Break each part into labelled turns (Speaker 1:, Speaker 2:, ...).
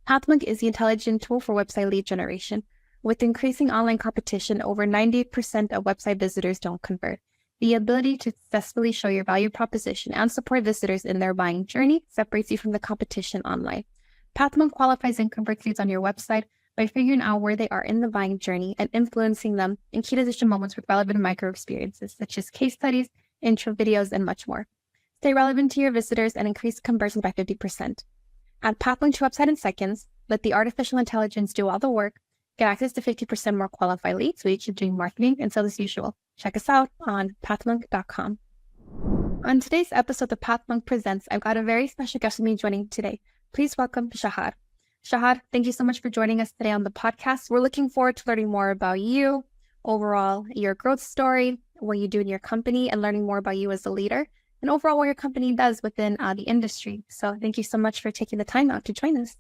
Speaker 1: Pathmonk is the intelligent tool for website lead generation. With increasing online competition, over 90% of website visitors don't convert. The ability to successfully show your value proposition and support visitors in their buying journey separates you from the competition online. Pathmonk qualifies and converts leads on your website by figuring out where they are in the buying journey and influencing them in key decision moments with relevant micro experiences, such as case studies, intro videos, and much more. Stay relevant to your visitors and increase conversion by 50%. Add Pathmonk to your website in seconds, let the artificial intelligence do all the work, get access to 50% more qualified leads so you keep doing marketing and sales as usual. Check us out on pathmonk.com. On today's episode of Pathmonk Presents, I've got a very special guest with me joining today. Please welcome Shachar. Shachar, thank you so much for joining us today on the podcast. We're looking forward to learning more about you, overall, your growth story, what you do in your company, and learning more about you as a leader, and overall what your company does within the industry. So thank you so much for taking the time out to join us.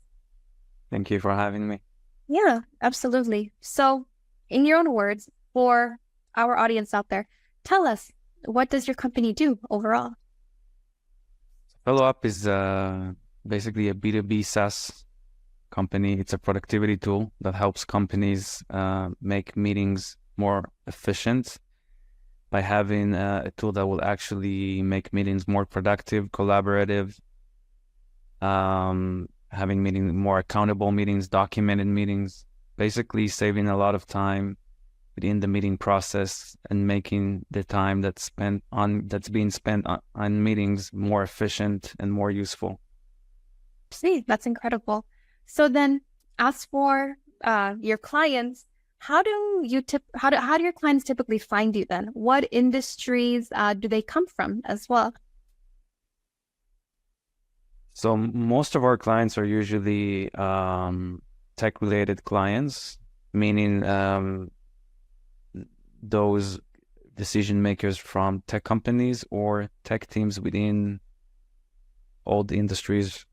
Speaker 2: Thank you for having me.
Speaker 1: Yeah, absolutely. So in your own words, for our audience out there, tell us, what does your company do overall?
Speaker 2: Follow Up is basically a B2B SaaS company. It's a productivity tool that helps companies make meetings more efficient by having a tool that will actually make meetings more productive, collaborative, having meetings, more accountable meetings, documented meetings, basically saving a lot of time within the meeting process and making the time that's being spent on meetings more efficient and more useful.
Speaker 1: See, that's incredible. So then, as for your clients, how do your clients typically find you then? What industries do they come from as well?
Speaker 2: So most of our clients are usually tech-related clients, meaning those decision makers from tech companies or tech teams within all the industries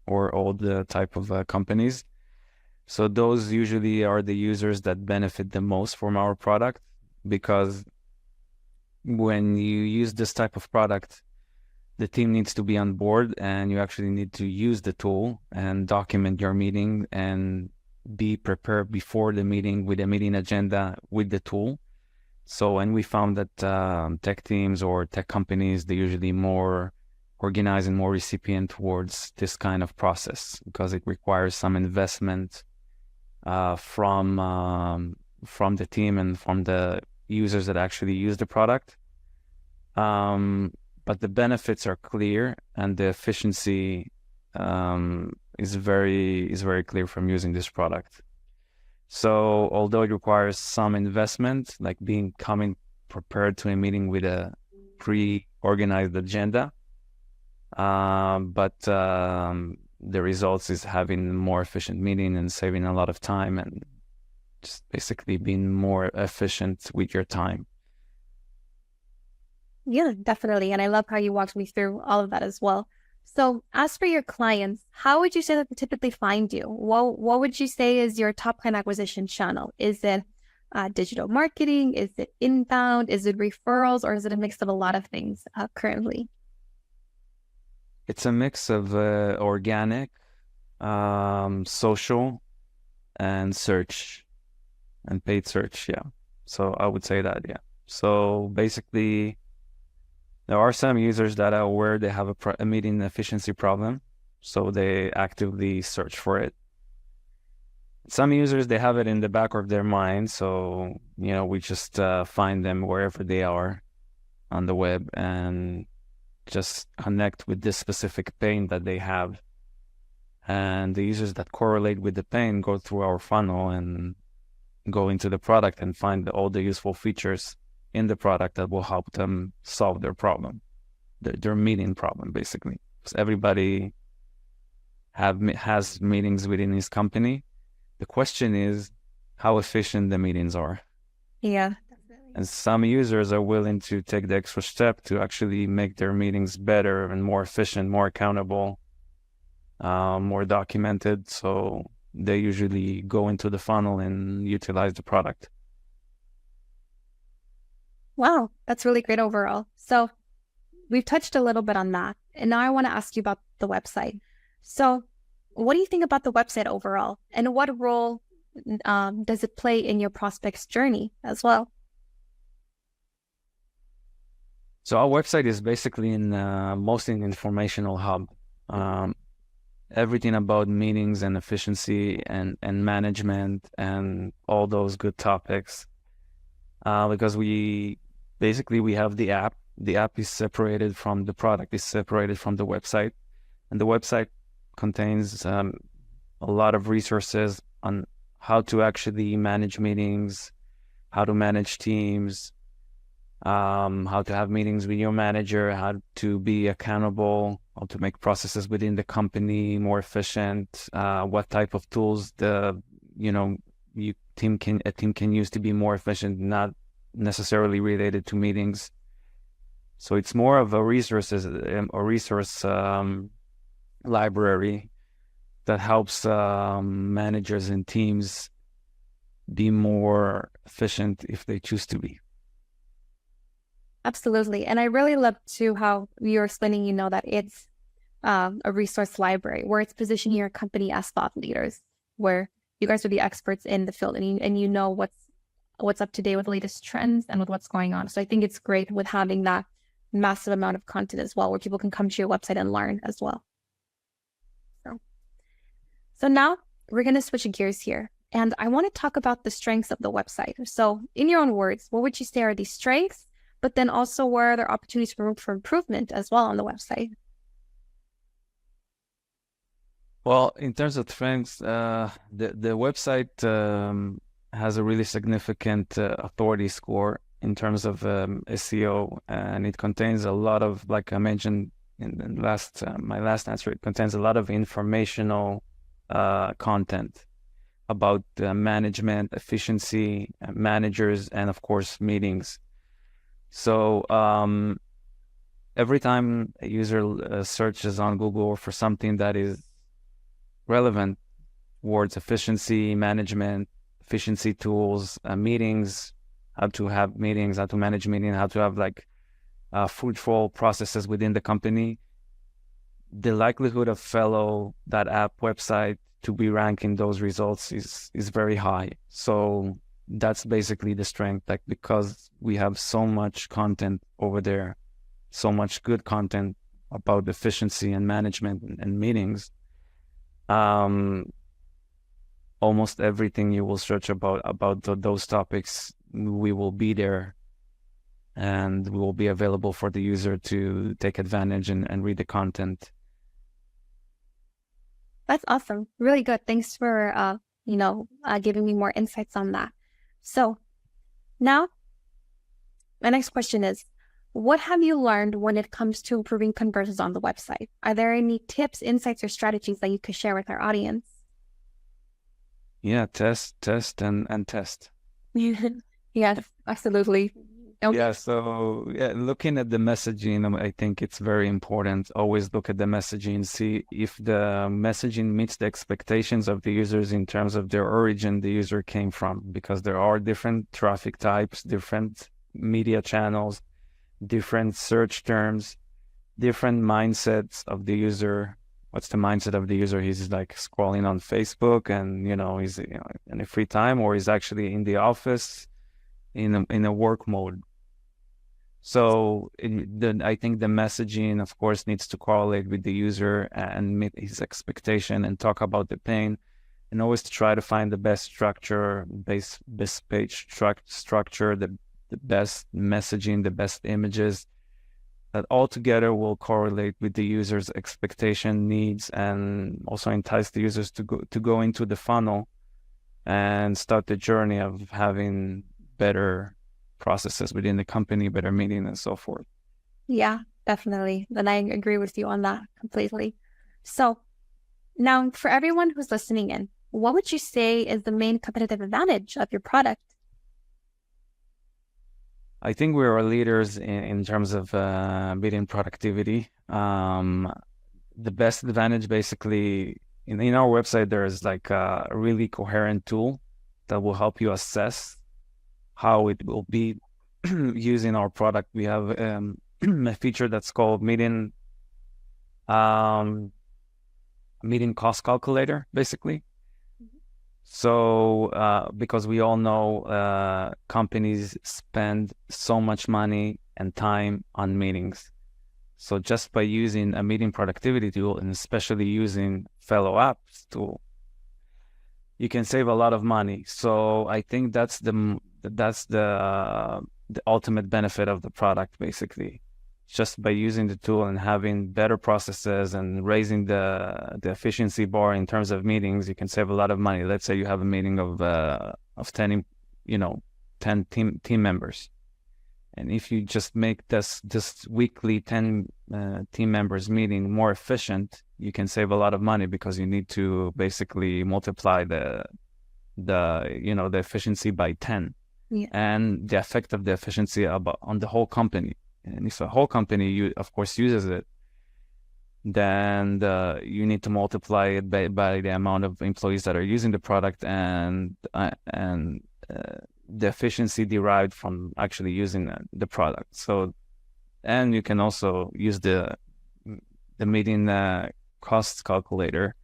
Speaker 2: or all the type of companies. So those usually are the users that benefit the most from our product, because when you use this type of product, the team needs to be on board and you actually need to use the tool and document your meeting and be prepared before the meeting with a meeting agenda with the tool. So, and we found that tech teams or tech companies, they're usually more organized and more recipient towards this kind of process because it requires some investment from the team and from the users that actually use the product. But the benefits are clear and the efficiency is very clear from using this product. So although it requires some investment, like coming prepared to a meeting with a pre-organized agenda, but the results is having a more efficient meeting and saving a lot of time and just basically being more efficient with your time.
Speaker 1: Yeah, definitely. And I love how you walked me through all of that as well. So as for your clients, how would you say that they typically find you? What would you say is your top client acquisition channel? Is it digital marketing? Is it inbound? Is it referrals? Or is it a mix of a lot of things currently?
Speaker 2: It's a mix of organic, social, and search, and paid search, yeah. So I would say that, yeah. So basically, there are some users that are aware they have a meeting efficiency problem, so they actively search for it. Some users, they have it in the back of their mind, so, we just find them wherever they are on the web and just connect with this specific pain that they have. And the users that correlate with the pain go through our funnel and go into the product and find all the useful features in the product that will help them solve their problem, their meeting problem, basically. Because everybody has meetings within his company. The question is how efficient the meetings are.
Speaker 1: Yeah.
Speaker 2: And some users are willing to take the extra step to actually make their meetings better and more efficient, more accountable, more documented. So they usually go into the funnel and utilize the product.
Speaker 1: Wow, that's really great overall. So we've touched a little bit on that. And now I want to ask you about the website. So what do you think about the website overall? And what role does it play in your prospect's journey as well?
Speaker 2: So our website is basically mostly an informational hub. Everything about meetings and efficiency and management and all those good topics. Because we have the app. The app is separated from the product, is separated from the website. And the website contains a lot of resources on how to actually manage meetings, how to manage teams, how to have meetings with your manager, how to be accountable, how to make processes within the company more efficient, what type of tools a team can use to be more efficient, not necessarily related to meetings. So it's more of a resource library that helps managers and teams be more efficient if they choose to be.
Speaker 1: Absolutely. And I really love too how you're explaining, that it's a resource library where it's positioning your company as thought leaders, where you guys are the experts in the field and you know what's up to date with the latest trends and with what's going on. So I think it's great with having that massive amount of content as well, where people can come to your website and learn as well. So now we're going to switch gears here. And I want to talk about the strengths of the website. So in your own words, what would you say are these strengths? But then also where are there opportunities for improvement as well on the website?
Speaker 2: Well, in terms of strengths, the website has a really significant authority score in terms of SEO, and it contains a lot of, like I mentioned in my last answer, it contains a lot of informational content about management, efficiency, managers, and of course meetings. So every time a user searches on Google for something that is relevant towards efficiency, management, efficiency tools, meetings, how to have meetings, how to manage meetings, how to have fruitful processes within the company, the likelihood of that app website to be ranking those results is very high. So that's basically the strength, because we have so much content over there, so much good content about efficiency and management and meetings. Almost everything you will search about those topics, we will be there, and we will be available for the user to take advantage and read the content.
Speaker 1: That's awesome. Really good. Thanks for, giving me more insights on that. So now my next question is, what have you learned when it comes to improving conversions on the website? Are there any tips, insights, or strategies that you could share with our audience?
Speaker 2: Yeah, test, and test.
Speaker 1: Yes, absolutely. Okay.
Speaker 2: Yeah, so looking at the messaging, I think it's very important. Always look at the messaging, see if the messaging meets the expectations of the users in terms of their origin the user came from, because there are different traffic types, different media channels, different search terms, different mindsets of the user. What's the mindset of the user? He's scrolling on Facebook and, he's in a free time, or he's actually in the office in a work mode. So I think the messaging, of course, needs to correlate with the user and meet his expectation and talk about the pain, and always try to find the best structure, best page structure, the best messaging, the best images that all together will correlate with the user's expectation, needs, and also entice the users to go into the funnel and start the journey of having better processes within the company, better meeting, and so forth.
Speaker 1: Yeah, definitely. And I agree with you on that completely. So now for everyone who's listening in, what would you say is the main competitive advantage of your product?
Speaker 2: I think we are leaders in terms of meeting productivity. The best advantage, basically, in our website, there is a really coherent tool that will help you assess how it will be using our product. We have a feature that's called meeting meeting cost calculator, basically. So because we all know companies spend so much money and time on meetings. So just by using a meeting productivity tool, and especially using Fellow Apps tool, you can save a lot of money. So I think that's the ultimate benefit of the product, basically. Just by using the tool and having better processes and raising the efficiency bar in terms of meetings, you can save a lot of money. Let's say you have a meeting of 10, 10 team members. And if you just make this weekly 10 team members meeting more efficient, you can save a lot of money because you need to basically multiply the efficiency by 10.
Speaker 1: Yeah.
Speaker 2: And the effect of the efficiency on the whole company. And if a whole company, of course, uses it, then you need to multiply it by the amount of employees that are using the product and the efficiency derived from actually using the product. So, and you can also use the meeting cost calculator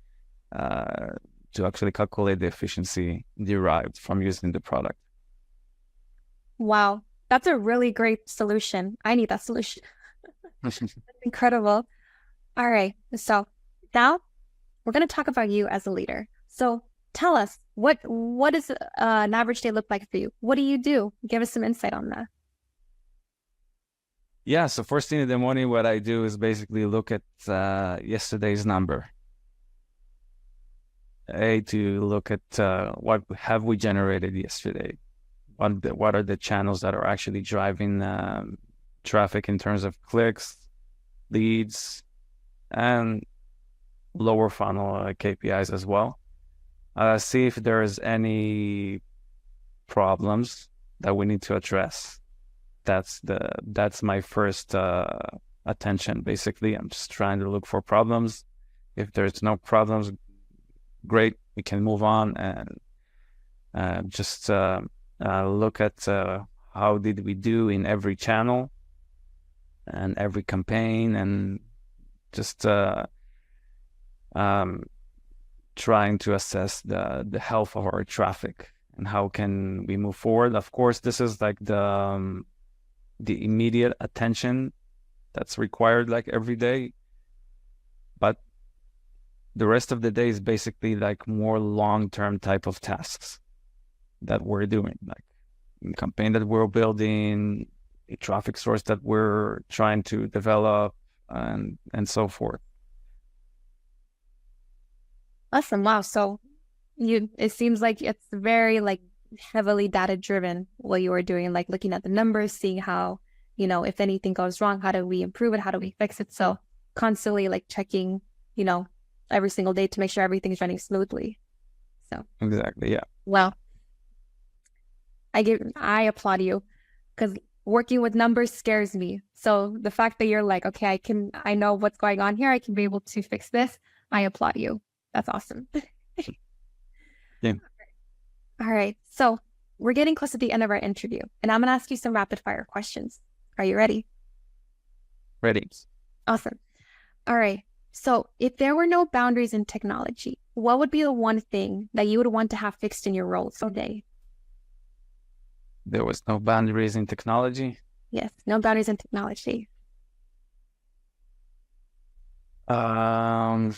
Speaker 2: to actually calculate the efficiency derived from using the product.
Speaker 1: Wow, that's a really great solution. I need that solution. That's incredible. All right, so now we're going to talk about you as a leader. So tell us, what does an average day look like for you? What do you do? Give us some insight on that.
Speaker 2: Yeah, so first thing in the morning, what I do is basically look at yesterday's number. To look at what have we generated yesterday. What are the channels that are actually driving traffic in terms of clicks, leads, and lower funnel KPIs as well. See if there's any problems that we need to address. That's my first attention. Basically, I'm just trying to look for problems. If there's no problems, great, we can move on and just look at how did we do in every channel and every campaign, and just trying to assess the health of our traffic and how can we move forward. Of course, this is like the immediate attention that's required like every day, but the rest of the day is basically like more long-term type of tasks that we're doing, like a campaign that we're building, a traffic source that we're trying to develop, and so forth.
Speaker 1: Awesome. Wow. So it seems like it's very like heavily data driven what you are doing, like looking at the numbers, seeing how, if anything goes wrong, how do we improve it? How do we fix it? So constantly like checking, every single day to make sure everything's running smoothly. So
Speaker 2: exactly. Yeah.
Speaker 1: Well, I applaud you, because working with numbers scares me. So the fact that you're like, okay, I know what's going on here. I can be able to fix this. I applaud you. That's awesome.
Speaker 2: Yeah.
Speaker 1: All right. So we're getting close to the end of our interview, and I'm going to ask you some rapid fire questions. Are you ready?
Speaker 2: Ready.
Speaker 1: Awesome. All right. So if there were no boundaries in technology, what would be the one thing that you would want to have fixed in your role someday?
Speaker 2: There was no boundaries in technology?
Speaker 1: Yes, no boundaries in technology.
Speaker 2: Having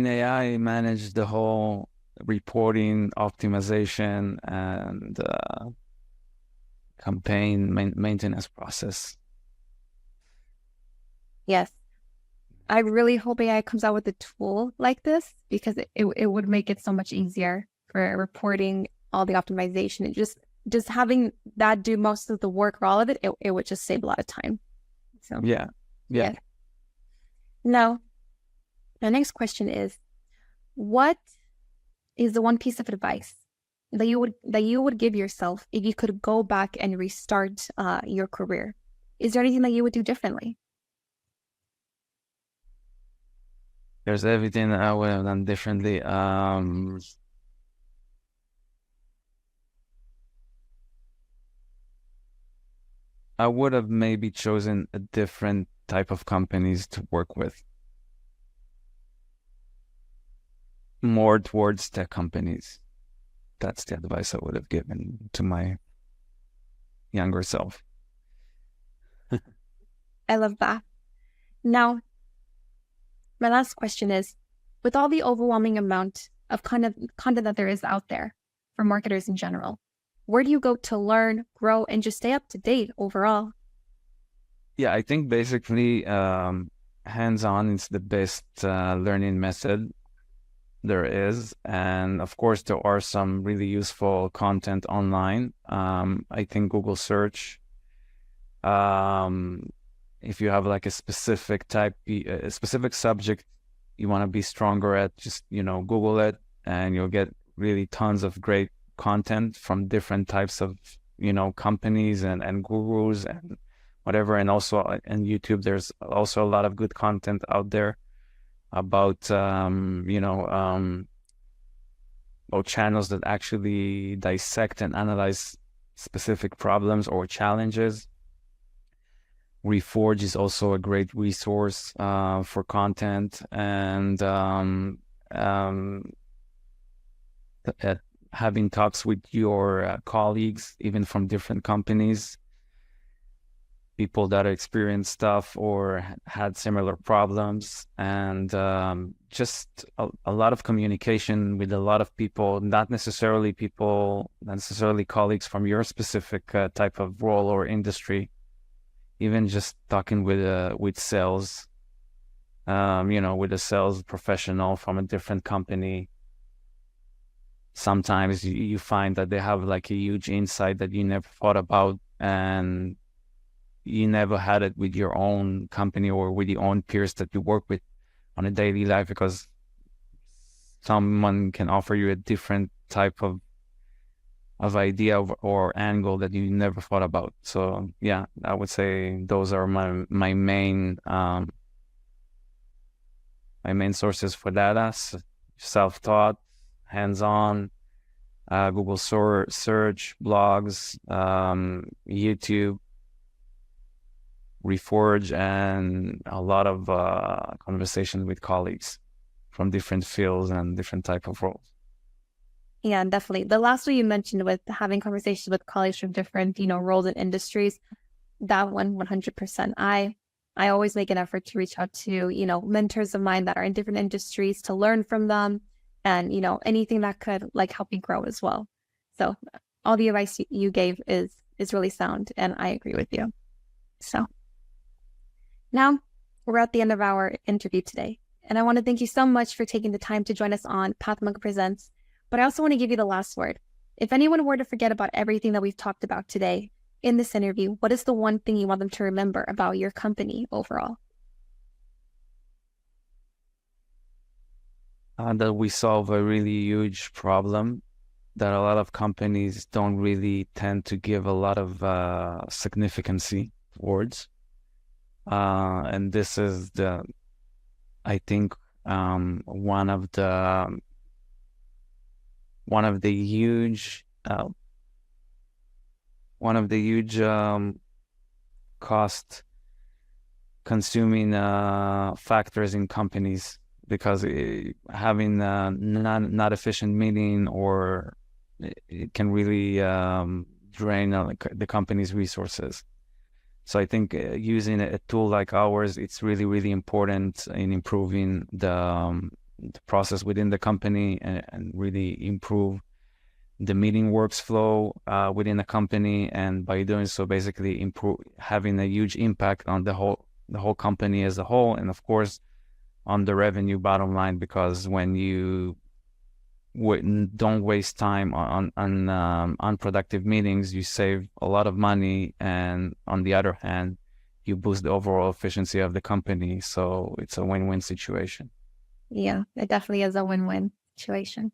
Speaker 2: AI manage the whole reporting, optimization, and campaign maintenance process.
Speaker 1: Yes. I really hope AI comes out with a tool like this, because it would make it so much easier for reporting, all the optimization, and just having that do most of the work or all of it, it would just save a lot of time. So
Speaker 2: yeah.
Speaker 1: Now, the next question is, what is the one piece of advice that you would give yourself if you could go back and restart your career? Is there anything that you would do differently?
Speaker 2: There's everything that I would have done differently. I would have maybe chosen a different type of companies to work with. More towards tech companies. That's the advice I would have given to my younger self.
Speaker 1: I love that. Now, my last question is, with all the overwhelming amount of content that there is out there for marketers in general, where do you go to learn, grow, and just stay up to date overall?
Speaker 2: Yeah, I think basically hands-on is the best learning method there is. And of course, there are some really useful content online. I think Google search, if you have like a specific a specific subject you want to be stronger at, just, Google it and you'll get really tons of great content from different types of, companies and gurus and whatever. And also on YouTube, there's also a lot of good content out there about, channels that actually dissect and analyze specific problems or challenges. Reforge is also a great resource for content, and having talks with your colleagues, even from different companies, people that experienced stuff or had similar problems, and just a lot of communication with a lot of people, not necessarily colleagues from your specific type of role or industry. Even just talking with sales, with a sales professional from a different company. Sometimes you find that they have like a huge insight that you never thought about, and you never had it with your own company or with your own peers that you work with on a daily life, because someone can offer you a different type of idea or angle that you never thought about. So yeah, I would say those are my main sources for data: self-taught, hands-on, Google search, blogs, YouTube, Reforge, and a lot of conversations with colleagues from different fields and different type of roles.
Speaker 1: Yeah, definitely. The last one you mentioned with having conversations with colleagues from different, roles and industries, that one, 100%. I always make an effort to reach out to, mentors of mine that are in different industries to learn from them, and, anything that could like help me grow as well. So all the advice you gave is really sound, and I agree with you. So now we're at the end of our interview today, and I want to thank you so much for taking the time to join us on Pathmonk Presents. But I also want to give you the last word. If anyone were to forget about everything that we've talked about today in this interview, what is the one thing you want them to remember about your company overall?
Speaker 2: That we solve a really huge problem that a lot of companies don't really tend to give a lot of significancy towards. And this is I think, one of the huge cost consuming factors in companies, because having not efficient meeting, or it can really drain the company's resources. So I think using a tool like ours, it's really, really important in improving the process within the company, and really improve the meeting workflow within the company. And by doing so, basically having a huge impact on the whole company as a whole, and of course on the revenue bottom line, because when you don't waste time on unproductive meetings, you save a lot of money, and on the other hand, you boost the overall efficiency of the company. So it's a win-win situation.
Speaker 1: Yeah, it definitely is a win-win situation.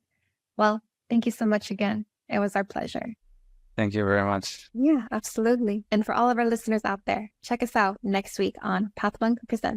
Speaker 1: Well, thank you so much again. It was our pleasure.
Speaker 2: Thank you very much.
Speaker 1: Yeah, absolutely. And for all of our listeners out there, check us out next week on Pathmonk Presents.